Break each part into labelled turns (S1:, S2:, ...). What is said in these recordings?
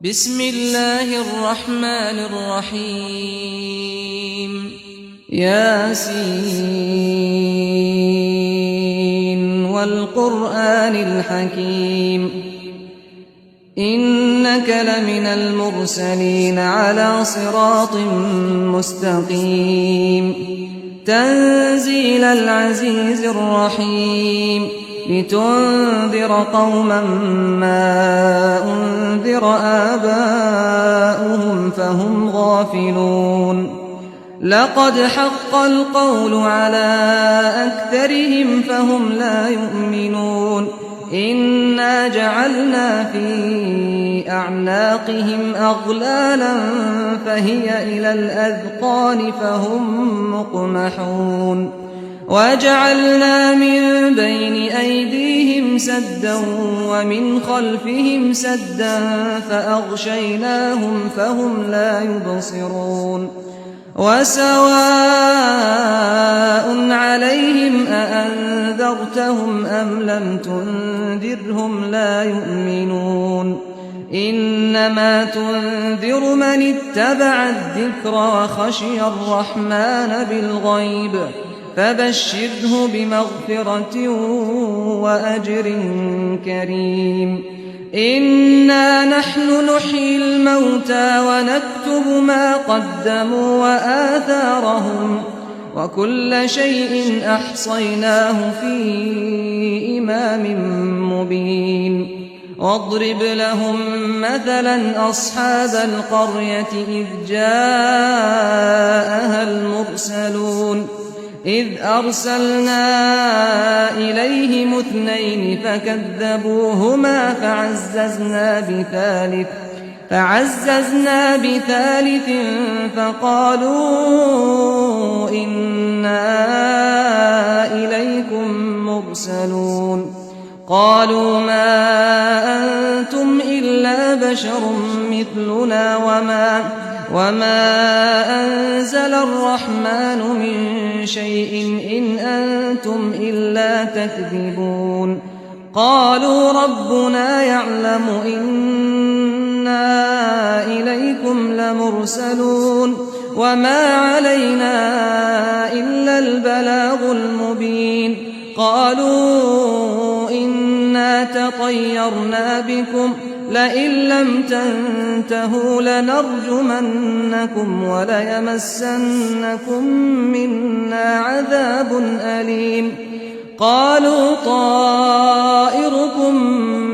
S1: بسم الله الرحمن الرحيم ياسين والقرآن الحكيم إنك لمن المرسلين على صراط مستقيم تنزيل العزيز الرحيم لتنذر قوما ما أنذر آباؤهم فهم غافلون لقد حق القول على أكثرهم فهم لا يؤمنون إنا جعلنا في أعناقهم أغلالا فهي إلى الأذقان فهم مقمحون وجعلنا من بين أيديهم سدا ومن خلفهم سدا فأغشيناهم فهم لا يبصرون وسواء عليهم أأنذرتهم أم لم تنذرهم لا يؤمنون إنما تنذر من اتبع الذكر وخشي الرحمن بالغيب فبشره بمغفرة وأجر كريم إنا نحن نحيي الموتى ونكتب ما قدموا وآثارهم وكل شيء أحصيناه في إمام مبين واضرب لهم مثلا أصحاب القرية إذ جاءها المرسلون إذ أرسلنا إليهم اثنين فكذبوهما فعززنا بثالث فقالوا إنا إليكم مرسلون قالوا ما أنتم إلا بشر مثلنا وما أنزل الرحمن من شيء إن أنتم إلا تكذبون قالوا ربنا يعلم إنا إليكم لمرسلون وما علينا إلا البلاغ المبين قالوا إنا تطيرنا بكم لئن لم تنتهوا لنرجمنكم وليمسنكم منا عذاب أليم قالوا طائركم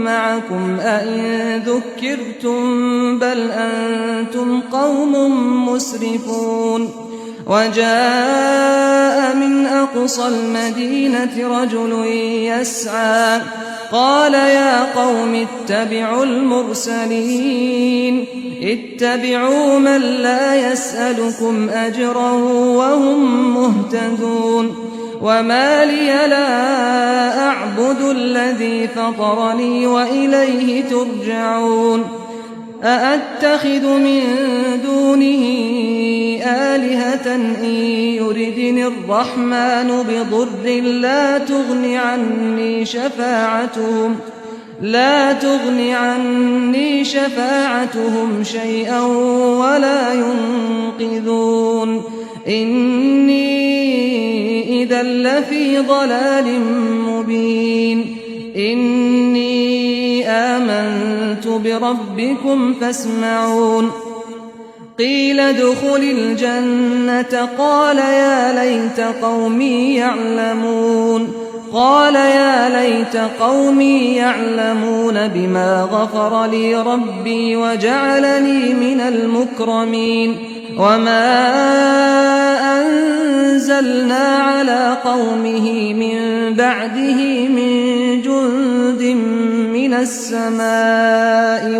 S1: معكم أئن ذكرتم بل أنتم قوم مسرفون وجاء من أقصى المدينة رجل يسعى قال يا قوم اتبعوا المرسلين اتبعوا من لا يسألكم أجرا وهم مهتدون وما لي لا أعبد الذي فطرني وإليه ترجعون أأتخذ من دونه آلهة إن يردني الرحمن بضر لا تغن عني شفاعتهم شيئا ولا ينقذون إني إذا لفي ضلال مبين إني آمنت بربكم فاسمعون قيل ادخل الجنة قال يا ليت قومي يعلمون بما غفر لي ربي وجعلني من المكرمين وما أنزلنا على قومه من بعده من جند من السماء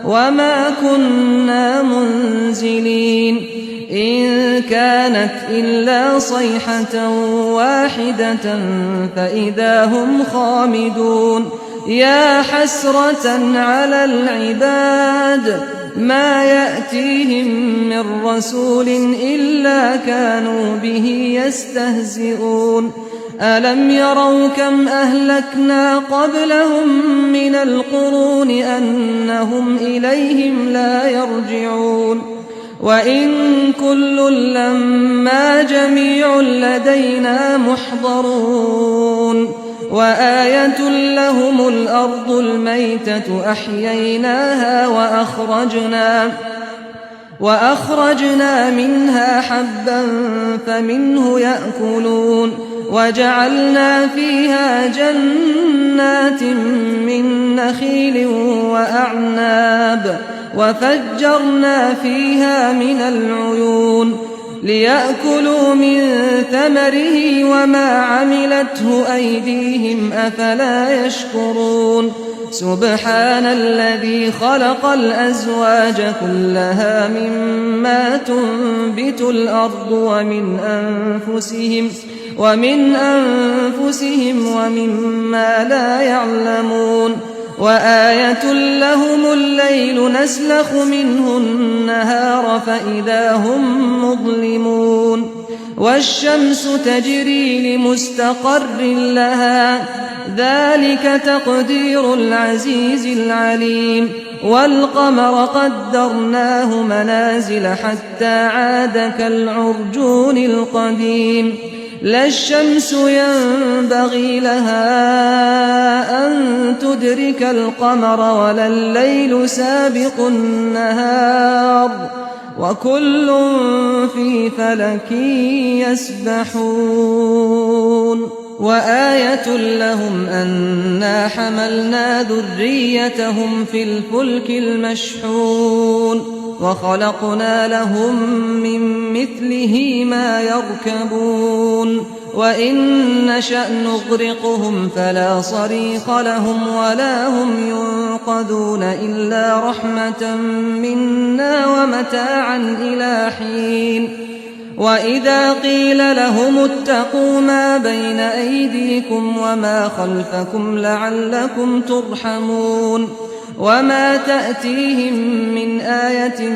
S1: وما كنا منزلين إن كانت إلا صيحة واحدة فإذا هم خامدون يا حسرة على العباد ما يأتيهم من رسول إلا كانوا به يستهزئون ألم يروا كم أهلكنا قبلهم من القرون أنهم إنهم إليهم لا يرجعون وإن كل لما جميع لدينا محضرون وآية لهم الأرض الميتة أحييناها وأخرجنا منها حبا فمنه يأكلون وجعلنا فيها جنات من نخيل وأعناب وفجرنا فيها من العيون ليأكلوا من ثمره وما عملته أيديهم أفلا يشكرون سبحان الذي خلق الأزواج كلها مما تنبت الأرض ومن أنفسهم ومما لا يعلمون وآية لهم الليل نسلخ منه النهار فإذا هم مظلمون والشمس تجري لمستقر لها ذلك تقدير العزيز العليم والقمر قدرناه منازل حتى عاد كالعرجون القديم لا الشمس ينبغي لها أن تدرك القمر ولا الليل سابق النهار وكل في فلك يسبحون وآية لهم أنا حملنا ذريتهم في الفلك المشحون وخلقنا لهم من مثله ما يركبون وإن نشأ نغرقهم فلا صريخ لهم ولا هم ينقذون إلا رحمة منا ومتاعا إلى حين وإذا قيل لهم اتقوا ما بين أيديكم وما خلفكم لعلكم ترحمون وما تأتيهم من آية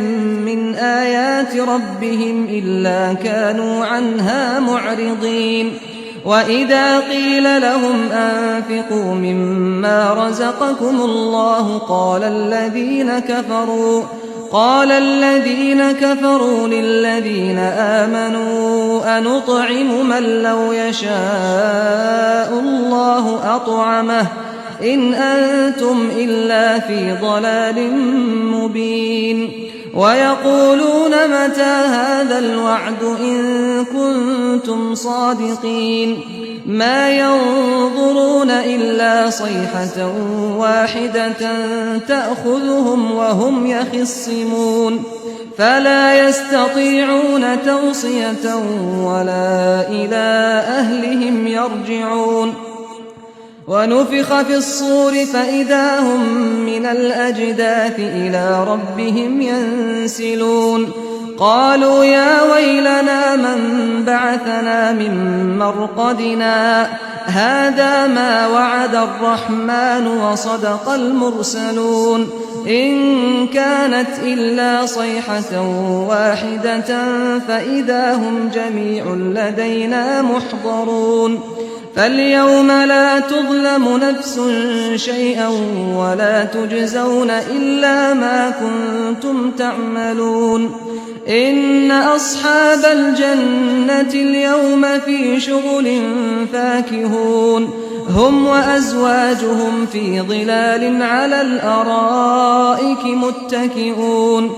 S1: من آيات ربهم إلا كانوا عنها معرضين وإذا قيل لهم أنفقوا مما رزقكم الله قال الذين كفروا للذين آمنوا أنطعم من لو يشاء الله أطعمه إن أنتم إلا في ضلال مبين ويقولون متى هذا الوعد إن كنتم صادقين ما ينظرون إلا صيحة واحدة تأخذهم وهم يخصمون فلا يستطيعون توصية ولا إلى أهلهم يرجعون ونفخ في الصور فإذا هم من الأجداث إلى ربهم ينسلون قالوا يا ويلنا من بعثنا من مرقدنا هذا ما وعد الرحمن وصدق المرسلون إن كانت إلا صيحة واحدة فإذا هم جميع لدينا محضرون فاليوم لا تظلم نفس شيئا ولا تجزون إلا ما كنتم تعملون إن أصحاب الجنة اليوم في شغل فاكهون هم وأزواجهم في ظلال على الأرائك متكئون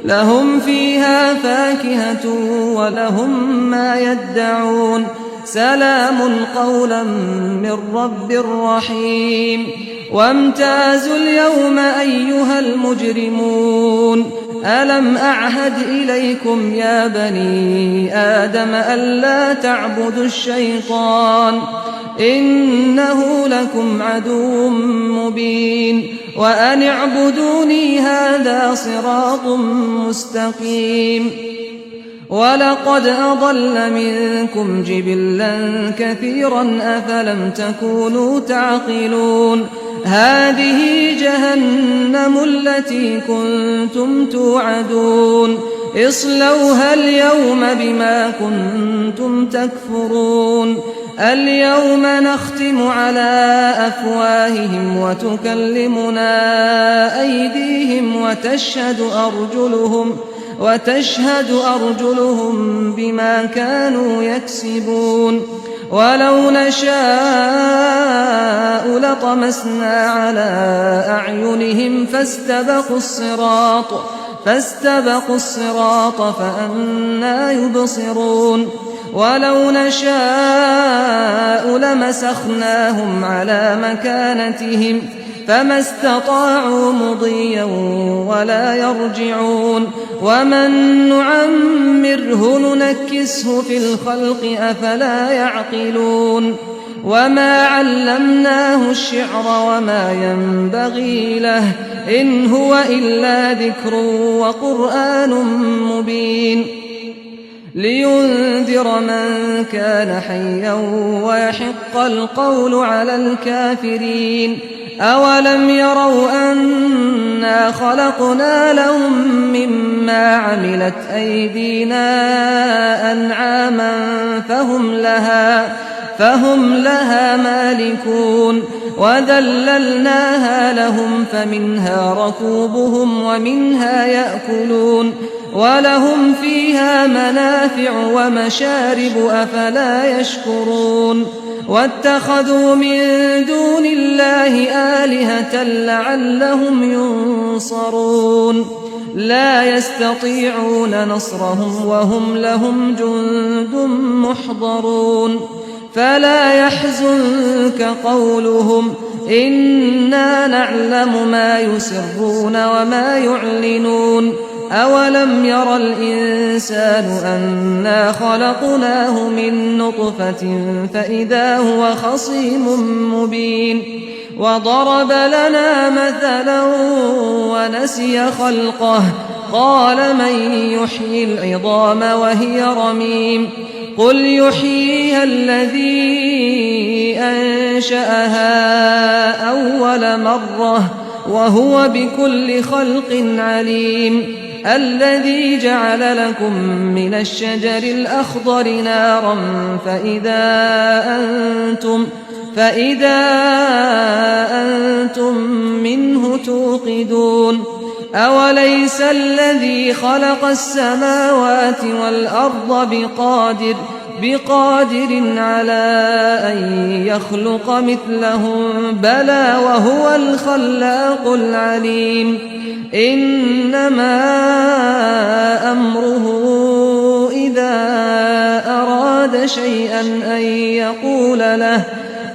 S1: لهم فيها فاكهة ولهم ما يدعون سلام قولا من رب رحيم وامتازوا اليوم أيها المجرمون ألم أعهد إليكم يا بني آدم ألا تعبدوا الشيطان إنه لكم عدو مبين وأن اعبدوني هذا صراط مستقيم ولقد أضل منكم جبلا كثيرا أفلم تكونوا تعقلون هذه جهنم التي كنتم توعدون اصلوها اليوم بما كنتم تكفرون اليوم نختم على أفواههم وتكلمنا أيديهم وتشهد أرجلهم بما كانوا يكسبون ولو نشاء لطمسنا على أعينهم فاستبقوا الصراط فأنى يبصرون ولو نشاء لمسخناهم على مكانتهم فما استطاعوا مضيا ولا يرجعون ومن نعمره ننكسه في الخلق أفلا يعقلون وما علمناه الشعر وما ينبغي له إن هو إلا ذكر وقرآن مبين لينذر من كان حيا ويحق القول على الكافرين أولم يروا أنا خلقنا لهم مما عملت أيدينا أنعاما فهم لها مالكون وذللناها لهم فمنها ركوبهم ومنها يأكلون ولهم فيها منافع ومشارب أفلا يشكرون واتخذوا من دون الله آلهة لعلهم ينصرون لا يستطيعون نصرهم وهم لهم جند محضرون فلا يحزنك قولهم إنا نعلم ما يسرون وما يعلنون أولم ير الإنسان أنا خلقناه من نطفة فإذا هو خصيم مبين وضرب لنا مثلا ونسي خلقه قال من يحيي العظام وهي رميم قل يحييها الذي أنشأها أول مرة وهو بكل خلق عليم الذي جعل لكم من الشجر الأخضر نارا فإذا أنتم منه توقدون أوليس الذي خلق السماوات والأرض بقادر على أن يخلق مثلهم بلى وهو الخلاق العليم إنما أمره إذا أراد شيئا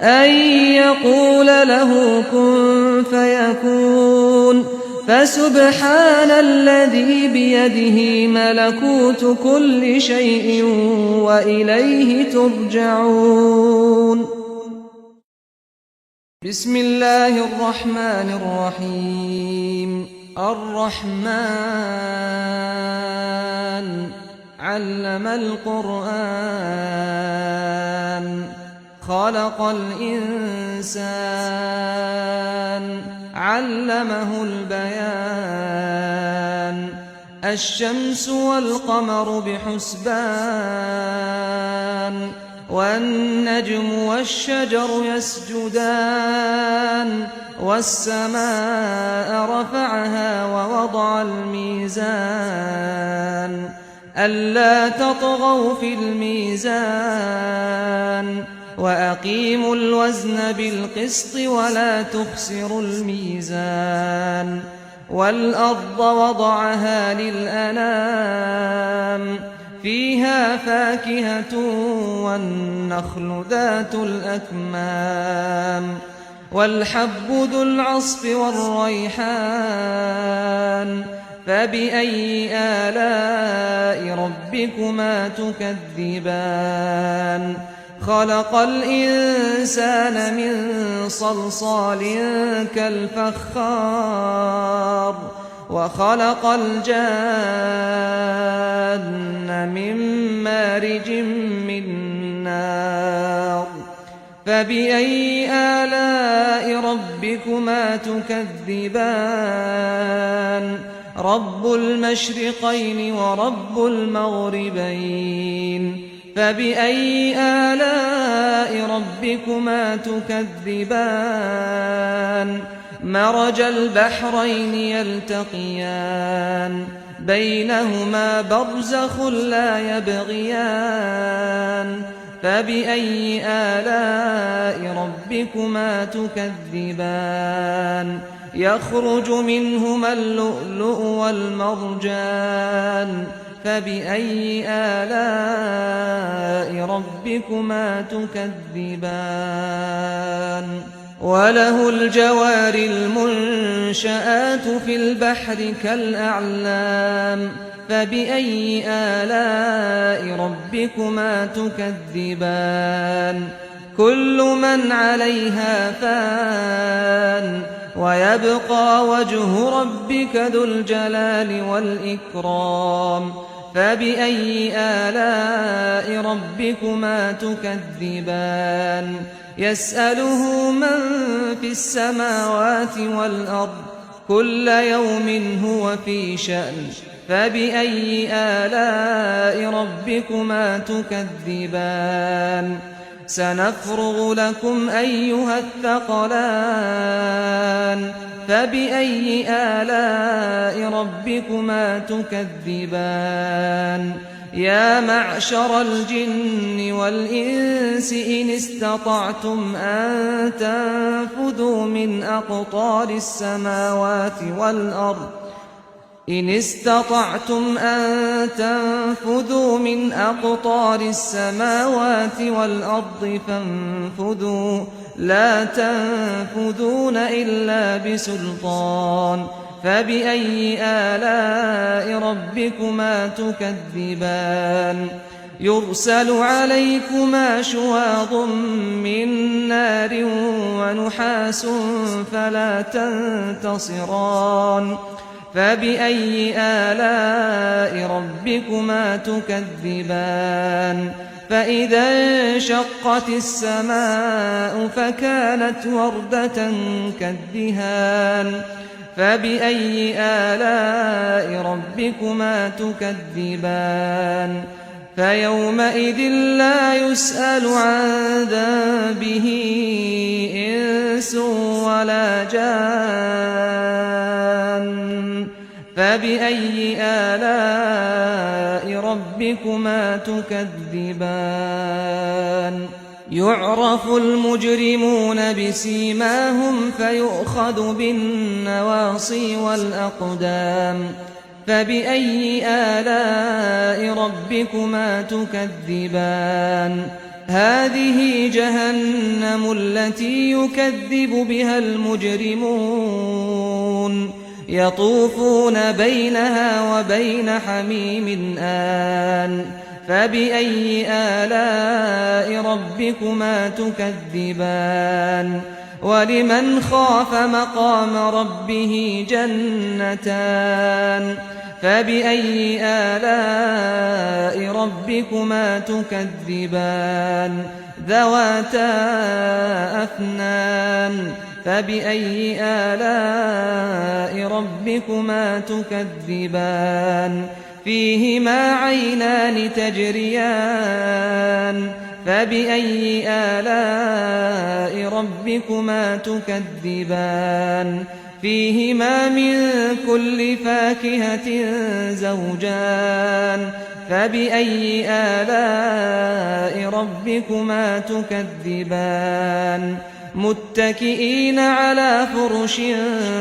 S1: أن يقول له كن فيكون فسبحان الذي بيده ملكوت كل شيء وإليه ترجعون بسم الله الرحمن الرحيم الرحمن علم القرآن خلق الإنسان علمه البيان الشمس والقمر بحسبان والنجم والشجر يسجدان والسماء رفعها ووضع الميزان ألا تطغوا في الميزان وأقيموا الوزن بالقسط ولا تخسروا الميزان والأرض وضعها للأنام فيها فاكهة والنخل ذات الأكمام والحب ذو العصف والريحان فبأي آلاء ربكما تكذبان خلق الإنسان من صلصال كالفخار وخلق الجان من مارج من نار فبأي آلاء ربكما تكذبان رب المشرقين ورب المغربين فبأي آلاء ربكما تكذبان مرج البحرين يلتقيان بينهما برزخ لا يبغيان فبأي آلاء ربكما تكذبان يخرج منهما اللؤلؤ والمرجان فبأي آلاء ربكما تكذبان وله الجوار المنشآت في البحر كالأعلام فبأي آلاء ربكما تكذبان كل من عليها فان ويبقى وجه ربك ذو الجلال والإكرام فبأي آلاء ربكما تكذبان يسأله من في السماوات والأرض كل يوم هو في شأن فبأي آلاء ربكما تكذبان سنفرغ لكم أيها الثقلان فبأي آلاء ربكما تكذبان يا معشر الجن والإنس إن استطعتم أن تنفذوا من أقطار السماوات والأرض إن استطعتم أن تنفذوا من أقطار السماوات والأرض فانفذوا لا تنفذون إلا بسلطان فبأي آلاء ربكما تكذبان يرسل عليكما شواظ من نار ونحاس فلا تنتصران فبأي آلاء ربكما تكذبان فإذا انشقت السماء فكانت وردة كالدهان فبأي آلاء ربكما تكذبان فيومئذ لا يسأل عن ذنبه إنس ولا جان فبأي آلاء ربكما تكذبان يعرف المجرمون بسيماهم فيؤخذ بالنواصي والأقدام فبأي آلاء ربكما تكذبان هذه جهنم التي يكذب بها المجرمون يطوفون بينها وبين حميم آن فبأي آلاء ربكما تكذبان ولمن خاف مقام ربه جنتان فبأي آلاء ربكما تكذبان ذواتا أفنان فبأي آلاء ربكما تكذبان فيهما عينان تجريان فبأي آلاء ربكما تكذبان فيهما من كل فاكهة زوجان فبأي آلاء ربكما تكذبان متكئين على فرش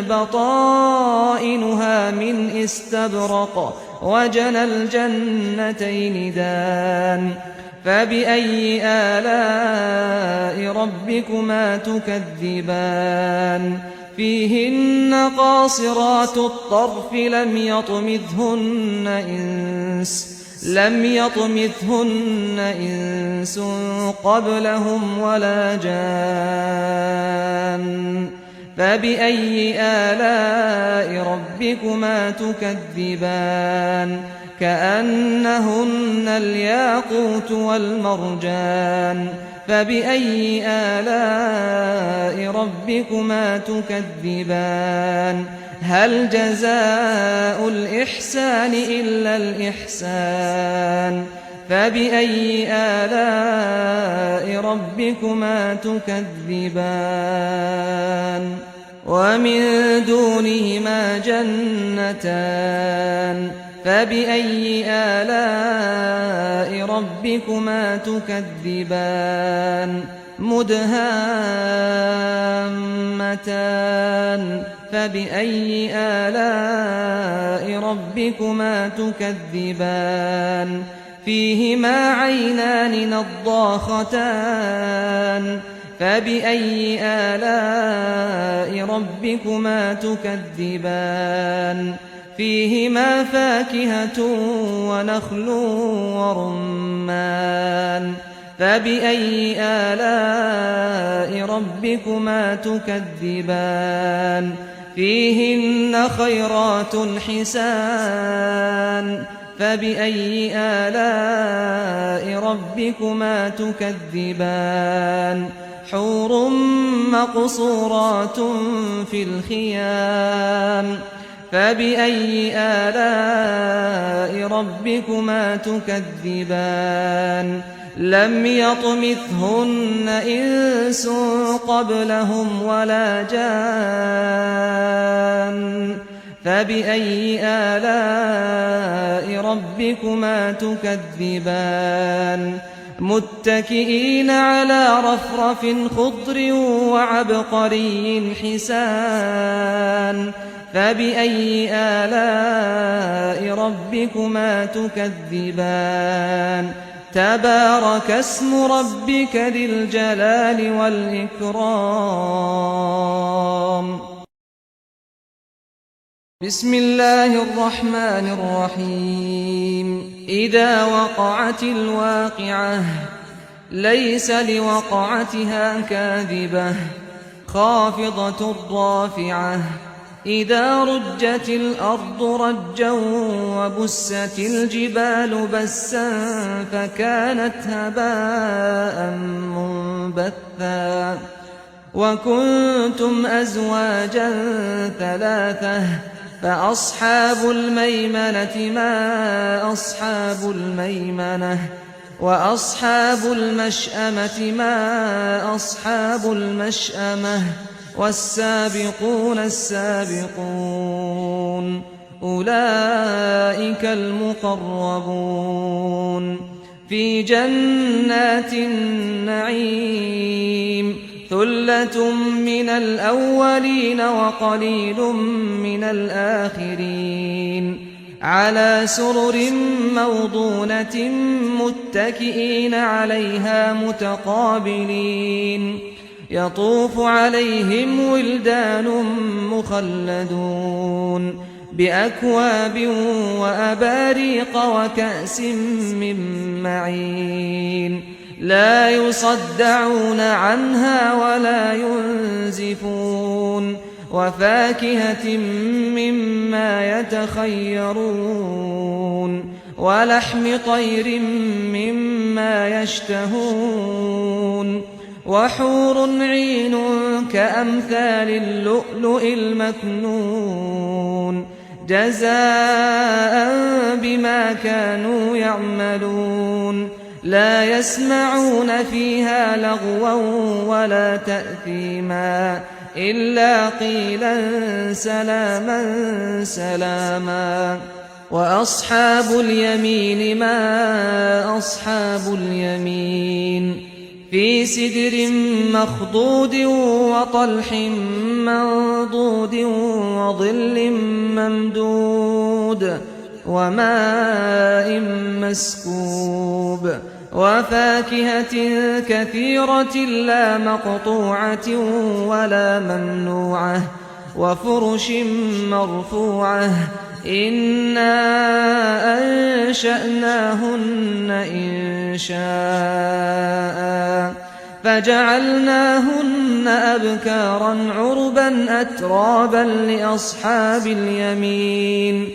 S1: بطائنها من استبرق وجنى الجنتين دان فبأي آلاء ربكما تكذبان فيهن قاصرات الطرف لم يطمثهن إنس قبلهم ولا جان فبأي آلاء ربكما تكذبان كأنهن الياقوت والمرجان فبأي آلاء ربكما تكذبان هل جزاء الإحسان إلا الإحسان فبأي آلاء ربكما تكذبان ومن دونهما جنتان فبأي آلاء ربكما تكذبان مدهامتان فبأي آلاء ربكما تكذبان فيهما عينان نضاختان فبأي آلاء ربكما تكذبان فيهما فاكهة ونخل ورمان فبأي آلاء ربكما تكذبان فيهن خيرات حسان فبأي آلاء ربكما تكذبان حور مقصورات في الخيام فبأي آلاء ربكما تكذبان لم يطمثهن إنس قبلهم ولا جان فبأي آلاء ربكما تكذبان متكئين على رفرف خضر وعبقري حسان فبأي آلاء ربكما تكذبان تبارك اسم ربك ذي الجلال والإكرام بسم الله الرحمن الرحيم إذا وقعت الواقعة ليس لوقعتها كاذبة خافضة رافعة إذا رجت الأرض رجا وبست الجبال بسا فكانت هباء منبثا وكنتم أزواجا ثلاثة فأصحاب الميمنة ما أصحاب الميمنة وأصحاب المشأمة ما أصحاب المشأمة والسابقون السابقون أولئك المقربون في جنات النعيم ثلة من الأولين وقليل من الآخرين على سرر موضونة متكئين عليها متقابلين يطوف عليهم ولدان مخلدون بأكواب وأباريق وكأس من معين لا يصدعون عنها ولا ينزفون وفاكهة مما يتخيرون ولحم طير مما يشتهون وحور عين كأمثال اللؤلؤ المكنون جزاء بما كانوا يعملون لا يسمعون فيها لغوا ولا تأثيما إلا قيلا سلاما سلاما وأصحاب اليمين ما أصحاب اليمين في سدر مخضود وطلح منضود وظل ممدود وماء مسكوب وفاكهة كثيرة لا مقطوعة ولا ممنوعة وفرش مرفوعة إنا أنشأناهن إنشاء فجعلناهن أبكارا عربا أترابا لأصحاب اليمين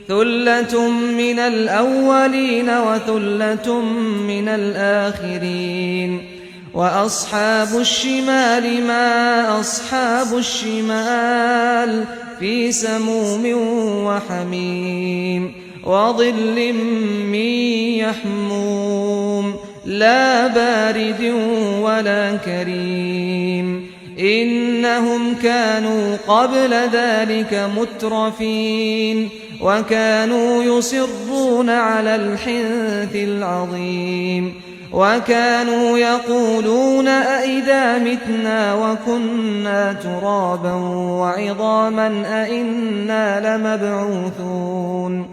S1: ثلة من الأولين وثلة من الآخرين وأصحاب الشمال ما أصحاب الشمال في سموم وحميم وظل من يحموم لا بارد ولا كريم إنهم كانوا قبل ذلك مترفين وكانوا يصرون على الحنث العظيم وكانوا يقولون أئذا متنا وكنا ترابا وعظاما أئنا لمبعوثون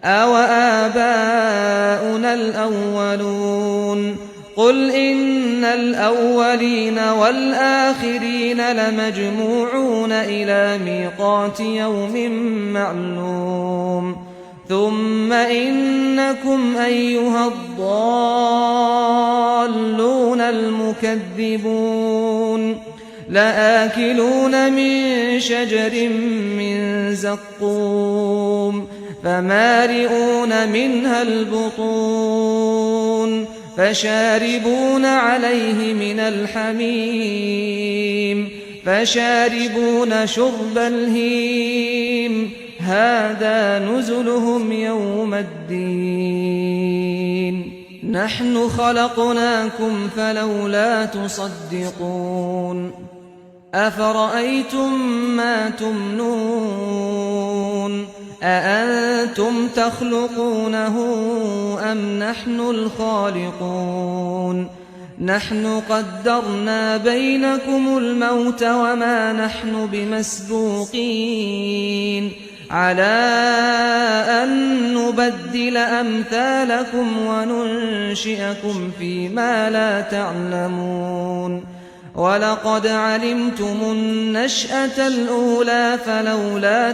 S1: أوآباؤنا الأولون قل إن الأولين والآخرين لمجموعون إلى ميقات يوم معلوم ثم إنكم أيها الضالون المكذبون لآكلون من شجر من زقوم فمالئون منها البطون فشاربون عليه من الحميم فشاربون شرب الهيم هذا نزلهم يوم الدين نحن خلقناكم فلولا تصدقون أفرأيتم ما تمنون أأنتم تخلقونه أم نحن الخالقون نحن قدرنا بينكم الموت وما نحن بمسبوقين على أن نبدل أمثالكم وننشئكم فيما لا تعلمون ولقد علمتم النشأة الأولى فلولا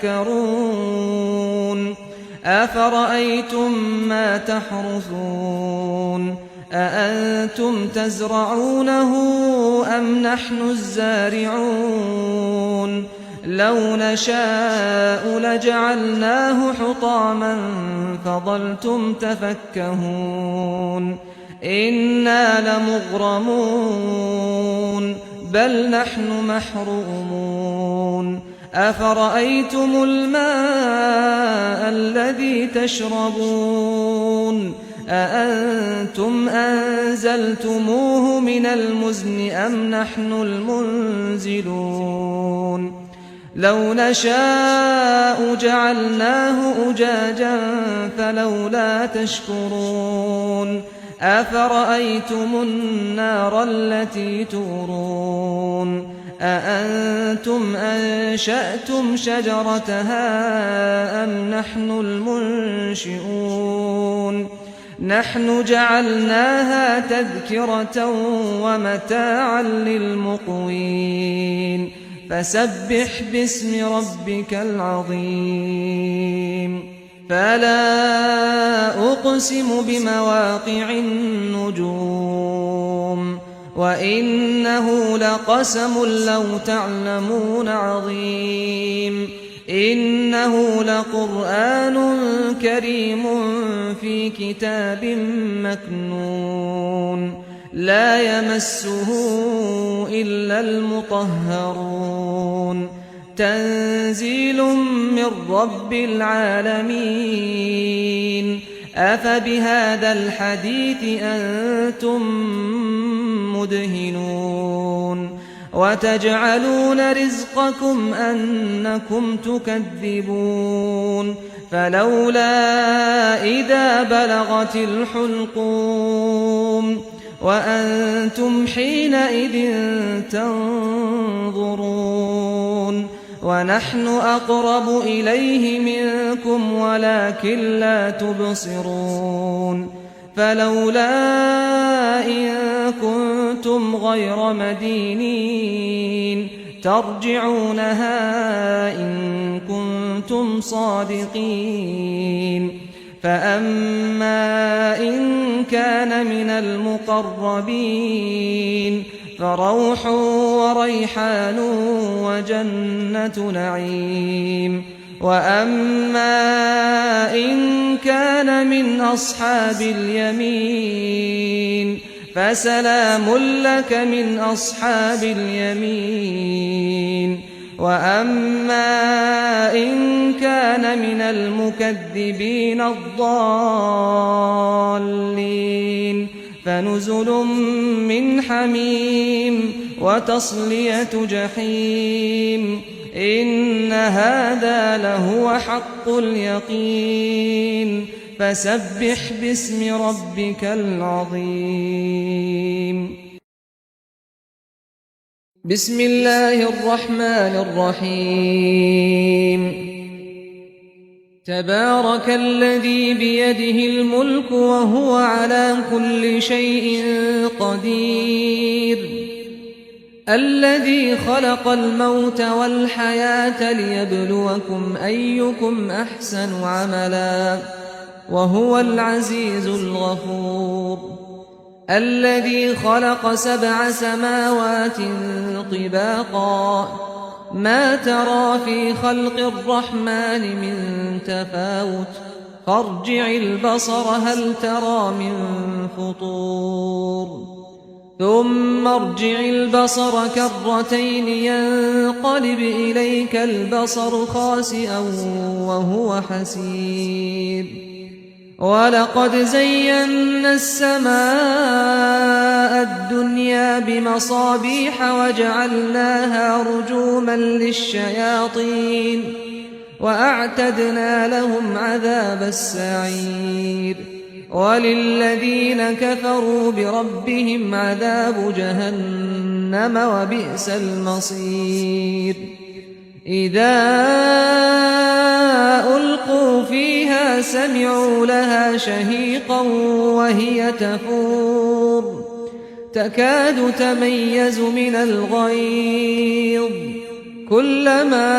S1: تذكرون أفرأيتم ما تحرثون أأنتم تزرعونه أم نحن الزارعون لو نشاء لجعلناه حطاما فظلتم تفكهون إنا لمغرمون بل نحن محرومون أفرأيتم الماء الذي تشربون أأنتم أنزلتموه من المزن أم نحن المنزلون لو نشاء جعلناه أجاجا فلولا تشكرون أفرأيتم النار التي تورون أأنتم أنشأتم شجرتها أم نحن المنشئون نحن جعلناها تذكرة ومتاعا للمقوين فسبح باسم ربك العظيم فلا أقسم بمواقع النجوم وإنه لقسم لو تعلمون عظيم إنه لقرآن كريم في كتاب مكنون لا يمسه إلا المطهرون تنزيل من رب العالمين أفبهذا الحديث أنتم مدهنون وتجعلون رزقكم أنكم تكذبون فلولا إذا بلغت الحلقوم وأنتم حينئذ تنظرون ونحن أقرب إليه منكم ولكن لا تبصرون فلولا إن كنتم غير مدينين ترجعونها إن كنتم صادقين فأما إن كان من المقربين فروح وريحان وجنة نعيم وأما إن كان من أصحاب اليمين فسلام لك من أصحاب اليمين وأما إن كان من المكذبين الضالين فنزل من حميم وتصلية جحيم إن هذا لهو حق اليقين فسبح باسم ربك العظيم. بسم الله الرحمن الرحيم. تبارك الذي بيده الملك وهو على كل شيء قدير الذي خلق الموت والحياة ليبلوكم أيكم أحسن عملا وهو العزيز الغفور الذي خلق 7 سماوات طباقا ما ترى في خلق الرحمن من تفاوت فارجع البصر هل ترى من فطور ثم ارجع البصر كرتين ينقلب إليك البصر خاسئا وهو حسير ولقد زينا السماء الدنيا بمصابيح وجعلناها رجوما للشياطين وأعتدنا لهم عذاب السعير وللذين كفروا بربهم عذاب جهنم وبئس المصير إذا ألقوا فيها سمعوا لها شهيقا وهي تفور تكاد تميز من الغيظ كلما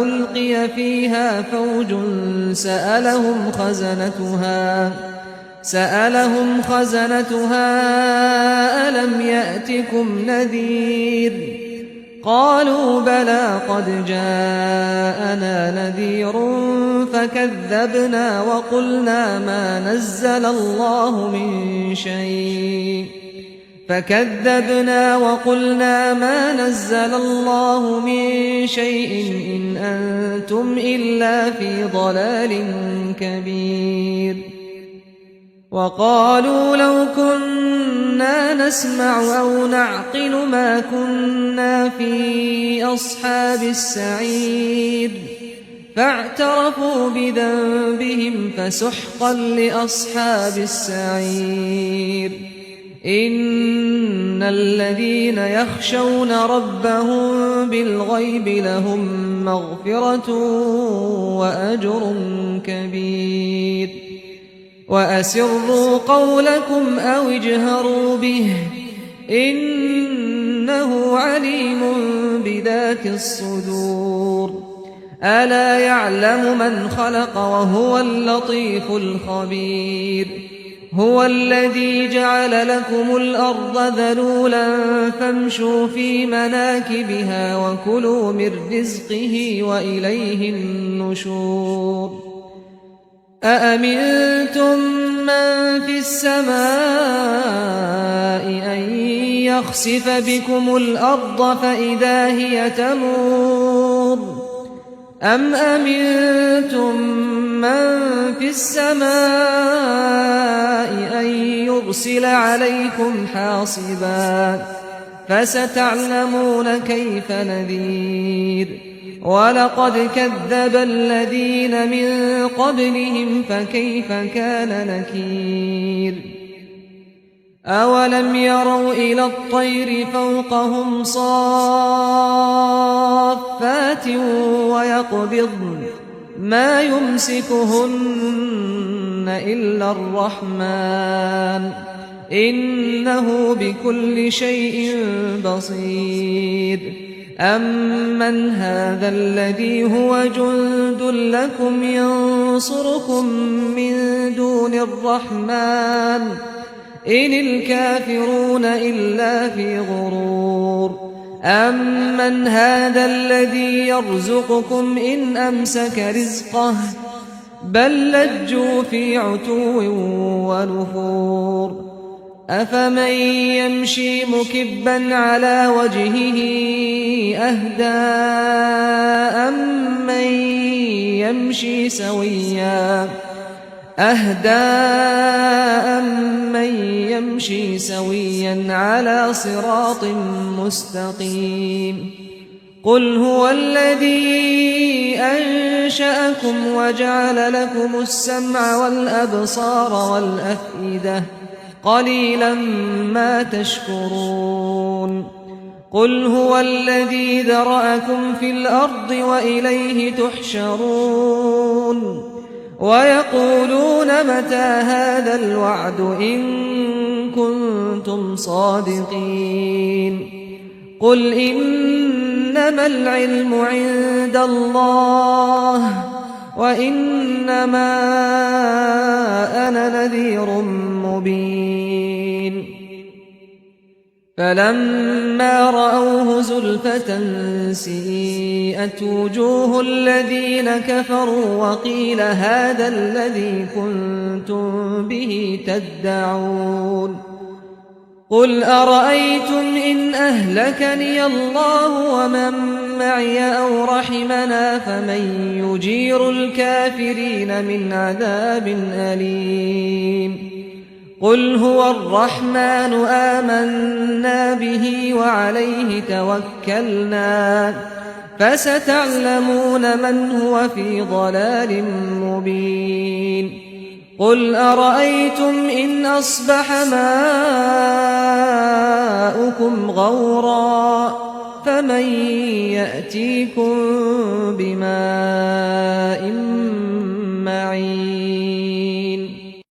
S1: ألقي فيها فوج سألهم خزنتها ألم يأتكم نذير قالوا بلى قد جاءنا نذير فكذبنا وقلنا ما نزل الله من شيء إن أنتم إلا في ضلال كبير وقالوا لو كنا نسمع أو نعقل ما كنا في أصحاب السعير فاعترفوا بذنبهم فسحقا لأصحاب السعير إن الذين يخشون ربهم بالغيب لهم مغفرة وأجر كبير وأسروا قولكم أو اجهروا به إنه عليم بذات الصدور ألا يعلم من خلق وهو اللطيف الخبير هو الذي جعل لكم الأرض ذلولا فامشوا في مناكبها وكلوا من رزقه وإليه النشور أأمنتم من في السماء أن يخسف بكم الأرض فإذا هي تمور أم أمنتم من في السماء أن يرسل عليكم حاصبا فستعلمون كيف نذير ولقد كذب الذين من قبلهم فكيف كان نكير أولم يروا إلى الطير فوقهم صافات ويقبضن ما يمسكهن إلا الرحمن إنه بكل شيء بصير أمن هذا الذي هو جند لكم ينصركم من دون الرحمن إن الكافرون إلا في غرور أمن هذا الذي يرزقكم إن أمسك رزقه بل لجوا في عتو ونفور أفمن يمشي مكبا على وجهه أهدى أمن يمشي سويا على صراط مستقيم قل هو الذي أنشأكم وجعل لكم السمع والأبصار والأفئدة قليلا ما تشكرون قل هو الذي ذرأكم في الأرض وإليه تحشرون ويقولون متى هذا الوعد إن كنتم صادقين قل إنما العلم عند الله وإنما أنا نذير مبين فلما رأوه زلفة سيئت وجوه الذين كفروا وقيل هذا الذي كنتم به تدعون قل أرأيتم إن أهلكني الله ومن معي أو رحمنا فمن يجير الكافرين من عذاب أليم قل هو الرحمن آمنا به وعليه توكلنا فستعلمون من هو في ضلال مبين قل أرأيتم إن أصبح ماؤكم غورا فمن يأتيكم بماء معين